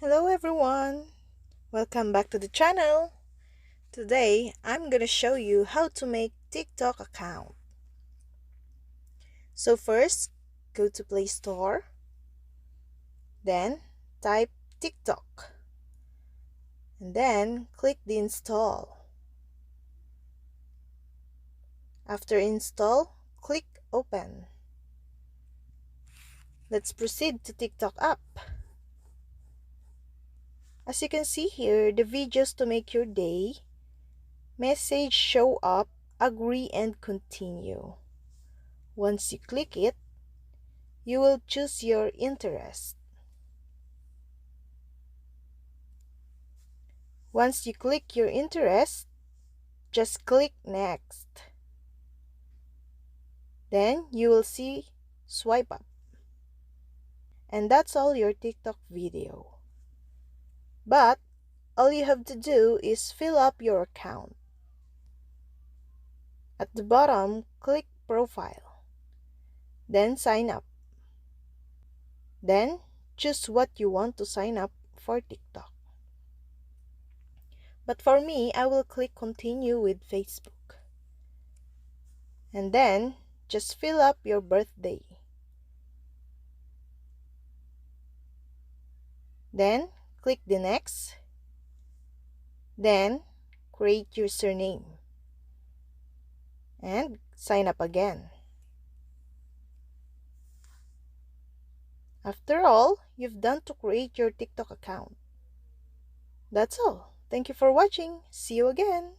Hello everyone! Welcome back to the channel. Today I'm gonna show you how to make TikTok account. So first, go to Play Store, then type TikTok, and then click the install. After install, click open. Let's proceed to TikTok app. As you can see here, the videos to make your day, message show up, agree and continue. Once you click it, you will choose your interest. Once you click your interest, just click next. Then you will see swipe up. And that's all your TikTok video. But all you have to do is fill up your account. At the bottom, click profile. Then sign up. Then choose what you want to sign up for TikTok. But for me, I will click continue with Facebook. And then just fill up your birthday. Then click the next. Then create your surname and sign up again. After all, you've done to create your TikTok account. That's all. Thank you for watching. See you again.